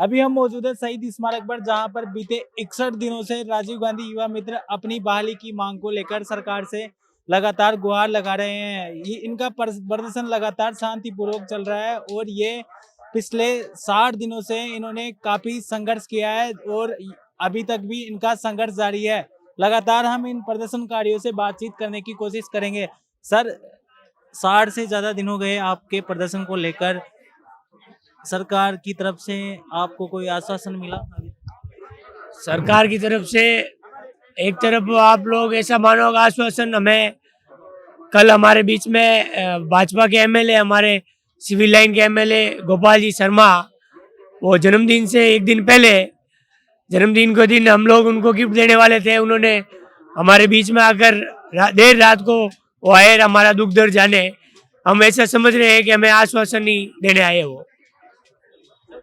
अभी हम मौजूद है शहीद स्मारक पर, जहां पर बीते 61 दिनों से राजीव गांधी युवा मित्र अपनी बहाली की मांग को लेकर सरकार से लगातार गुहार लगा रहे हैं। ये इनका प्रदर्शन लगातार शांतिपूर्वक चल रहा है और ये पिछले 60 दिनों से इन्होंने काफी संघर्ष किया है और अभी तक भी इनका संघर्ष जारी है। लगातार हम इन प्रदर्शनकारियों से बातचीत करने की कोशिश करेंगे। सर, 60 से ज्यादा दिन हो गए आपके प्रदर्शन को लेकर, सरकार की तरफ से आपको कोई आश्वासन मिला? सरकार की तरफ से एक तरफ आप लोग ऐसा मानोगे आश्वासन, हमें कल हमारे बीच में भाजपा के एमएलए, हमारे सिविल लाइन के एमएलए गोपाल जी शर्मा, वो जन्मदिन से एक दिन पहले, जन्मदिन के दिन हम लोग उनको गिफ्ट देने वाले थे। उन्होंने हमारे बीच में आकर देर रात को वो आए हमारा दुख दर्द जाने। हम ऐसा समझ रहे हैं कि हमें आश्वासन ही देने आए वो।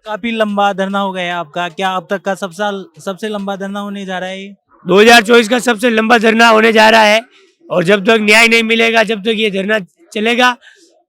काफी लंबा धरना हो गया आपका, क्या अब तक का सबसे लंबा धरना होने जा रहा है ये? 2024 का सबसे लंबा धरना होने जा रहा है और जब तक न्याय नहीं मिलेगा जब तक ये धरना चलेगा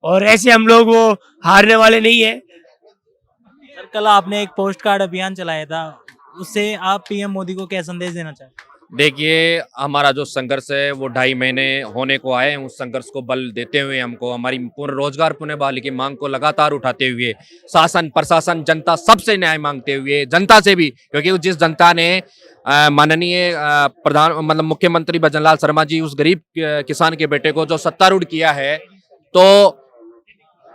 और ऐसे हम लोग वो हारने वाले नहीं है। सर, कल आपने एक पोस्ट कार्ड अभियान चलाया था, उससे आप पीएम मोदी को क्या संदेश देना चाहते हैं? देखिए, हमारा जो संघर्ष है वो 2.5 महीने होने को आए हैं। उस संघर्ष को बल देते हुए हमको हमारी पूर्ण रोजगार पुनः बहाली की मांग को लगातार उठाते हुए शासन प्रशासन जनता सबसे न्याय मांगते हुए, जनता से भी, क्योंकि जिस जनता ने माननीय मुख्यमंत्री भजनलाल शर्मा जी उस गरीब किसान के बेटे को जो सत्तारूढ़ किया है, तो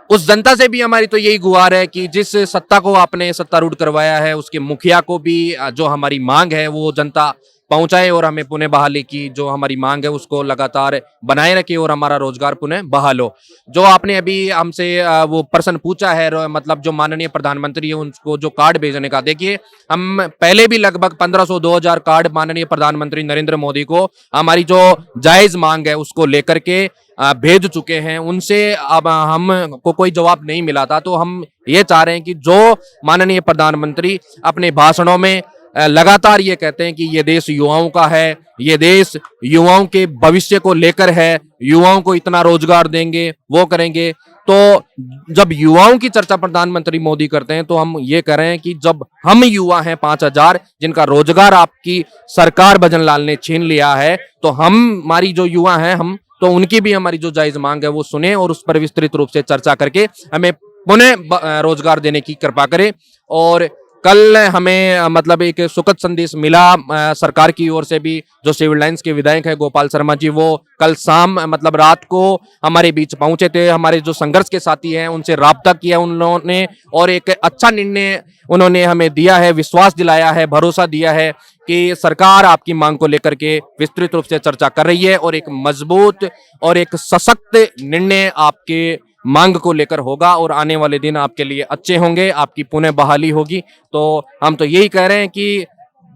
उस जनता से भी हमारी तो यही गुहार है कि जिस सत्ता को आपने सत्तारूढ़ करवाया है उसके मुखिया को भी जो हमारी मांग है वो जनता पहुंचाए और हमें पुनः बहाली की जो हमारी मांग है उसको लगातार बनाए रखे और हमारा रोजगार पुनः बहाल हो। जो आपने अभी हमसे वो प्रश्न पूछा है, मतलब जो माननीय प्रधानमंत्री है उनको जो कार्ड भेजने का, देखिए हम पहले भी लगभग 1500-2000 कार्ड माननीय प्रधानमंत्री नरेंद्र मोदी को हमारी जो जायज मांग है उसको लेकर के भेज चुके हैं। उनसे अब हमको कोई जवाब नहीं मिला था, तो हम ये चाह रहे हैं कि जो माननीय प्रधानमंत्री अपने भाषणों में लगातार ये कहते हैं कि ये देश युवाओं का है, ये देश युवाओं के भविष्य को लेकर है, युवाओं को इतना रोजगार देंगे, वो करेंगे, तो जब युवाओं की चर्चा प्रधानमंत्री मोदी करते हैं तो हम ये कह रहे हैं कि जब हम युवा हैं 5000 जिनका रोजगार आपकी सरकार भजनलाल ने छीन लिया है, तो हमारी जो युवा हैं हम तो उनकी भी हमारी जो जायज मांग है वो सुने और उस पर विस्तृत रूप से चर्चा करके हमें पुनः रोजगार देने की कृपा करें। और कल हमें मतलब एक सुखद संदेश मिला सरकार की ओर से भी, जो सिविल लाइंस के विधायक है गोपाल शर्मा जी, वो कल शाम मतलब रात को हमारे बीच पहुंचे थे। हमारे जो संघर्ष के साथी हैं उनसे राब्ता किया उन्होंने और एक अच्छा निर्णय उन्होंने हमें दिया है, विश्वास दिलाया है, भरोसा दिया है कि सरकार आपकी मांग को लेकर के विस्तृत रूप से चर्चा कर रही है और एक मजबूत और एक सशक्त निर्णय आपके मांग को लेकर होगा और आने वाले दिन आपके लिए अच्छे होंगे, आपकी पुनः बहाली होगी। तो हम तो यही कह रहे हैं कि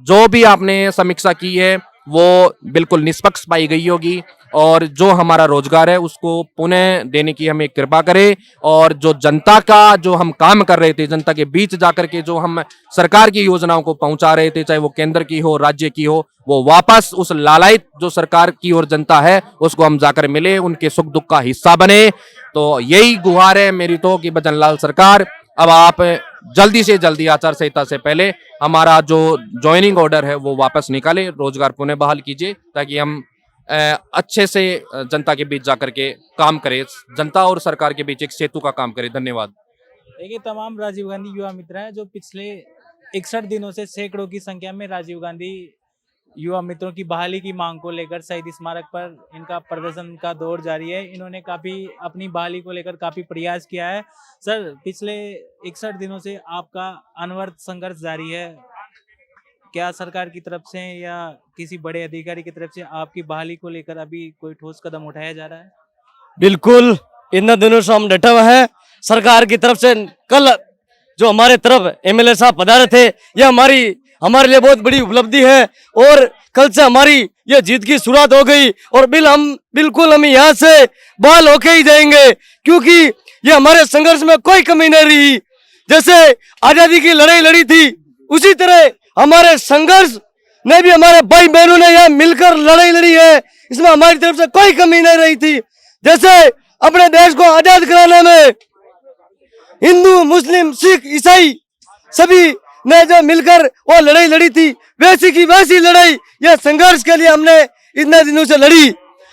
जो भी आपने समीक्षा की है वो बिल्कुल निष्पक्ष पाई गई होगी और जो हमारा रोजगार है उसको पुनः देने की हमें कृपा करे और जो जनता का जो हम काम कर रहे थे, जनता के बीच जाकर के जो हम सरकार की योजनाओं को पहुंचा रहे थे, चाहे वो केंद्र की हो राज्य की हो, वो वापस उस लालायित जो सरकार की ओर जनता है उसको हम जाकर मिले, उनके सुख दुख का हिस्सा बने। तो यही गुहार है मेरी तो कि भजनलाल सरकार, अब आप जल्दी से जल्दी आचार संहिता से पहले हमारा जो ज्वाइनिंग ऑर्डर है वो वापस निकाले, रोजगार पुनः बहाल कीजिए ताकि हम अच्छे से जनता के बीच जाकर के काम करें, जनता और सरकार के बीच एक सेतु का काम करें। धन्यवाद। देखिए, तमाम राजीव गांधी युवा मित्र हैं जो पिछले 61 दिनों से सैकड़ों की संख्या में राजीव गांधी युवा मित्रों की बहाली की मांग को लेकर शहीद स्मारक पर इनका प्रदर्शन का दौर जारी है। इन्होंने काफी अपनी बहाली को लेकर काफी प्रयास किया है। सर, पिछले 61 दिनों से आपका अनवरत संघर्ष जारी है, क्या सरकार की तरफ से या किसी बड़े अधिकारी की तरफ से आपकी बहाली को लेकर अभी कोई ठोस कदम उठाया जा रहा है? बिल्कुल, इन दिनों से हम डटे हुए हैं। सरकार की तरफ से कल जो हमारे तरफ एमएलए साहब पधारे थे, यह हमारे लिए बहुत बड़ी उपलब्धि है और कल से हमारी ये जीत की शुरुआत हो गई और बिल्कुल हम यहाँ से बहाल होके ही जाएंगे, क्योंकि ये हमारे संघर्ष में कोई कमी नहीं रही। जैसे आजादी की लड़ाई लड़ी थी उसी तरह हमारे संघर्ष ने भी, हमारे भाई बहनों ने यहाँ मिलकर लड़ाई लड़ी है, इसमें हमारी तरफ से कोई कमी नहीं रही थी। जैसे अपने देश को आजाद कराने में हिंदू मुस्लिम सिख ईसाई सभी ने जो मिलकर वो लड़ाई लड़ी थी, वैसी की वैसी लड़ाई ये संघर्ष के लिए हमने इतने दिनों से लड़ी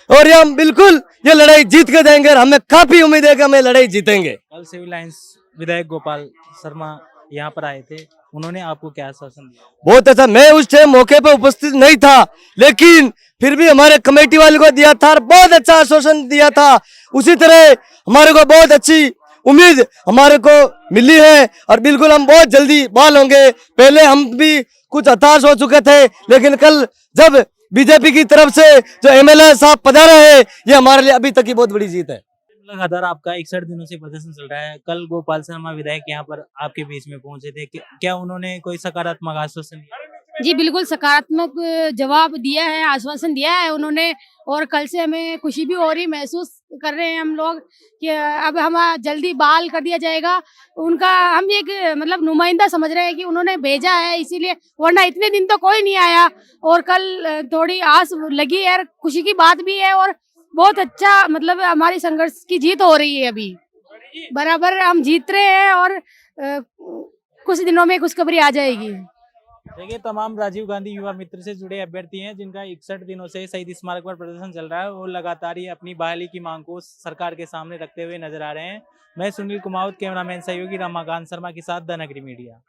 और ये हम बिल्कुल ये लड़ाई जीत के देंगे और हमें काफी उम्मीद है कि हम ये लड़ाई जीतेंगे। कल सिविल लाइंस विधायक गोपाल शर्मा यहाँ पर आए थे, उन्होंने आपको क्या आश्वासन दिया? बहुत अच्छा, मैं उस टाइम मौके पर उपस्थित नहीं था, लेकिन फिर भी हमारे कमेटी वाले को दिया था और बहुत अच्छा आश्वासन दिया था। उसी तरह हमारे को बहुत अच्छी उम्मीद हमारे को मिली है और बिल्कुल हम बहुत जल्दी बहाल होंगे। पहले हम भी कुछ हताश हो चुके थे, लेकिन कल जब बीजेपी की तरफ से जो एमएलए साहब पधारे हैं, ये हमारे लिए अभी तक की बहुत बड़ी जीत है। लगातार आपका 61 दिनों से प्रदर्शन चल रहा है। कल गोपाल शर्मा विधायक यहाँ पर आपके बीच में पहुंचे थे, क्या उन्होंने कोई सकारात्मक आश्वासन दिया? जी बिल्कुल सकारात्मक जवाब दिया है, आश्वासन दिया है उन्होंने। और कल से हमें खुशी भी हो रही महसूस कर रहे हैं हम लोग कि अब हम जल्दी बहाल कर दिया जाएगा। उनका हम एक मतलब नुमाइंदा समझ रहे हैं कि उन्होंने भेजा है, इसीलिए, वरना इतने दिन तो कोई नहीं आया। और कल थोड़ी आस लगी है, खुशी की बात भी है और बहुत अच्छा मतलब हमारी संघर्ष की जीत हो रही है। अभी बराबर हम जीत रहे हैं और कुछ दिनों में खुशखबरी आ जाएगी। देखिए, तमाम राजीव गांधी युवा मित्र से जुड़े अभ्यर्थी हैं जिनका 61 दिनों से शहीद स्मारक पर प्रदर्शन चल रहा है और लगातार ही अपनी बहाली की मांग को सरकार के सामने रखते हुए नजर आ रहे हैं। मैं सुनील कुमावत, कैमरामैन सहयोगी रमाकांत शर्मा के साथ द नगरी मीडिया।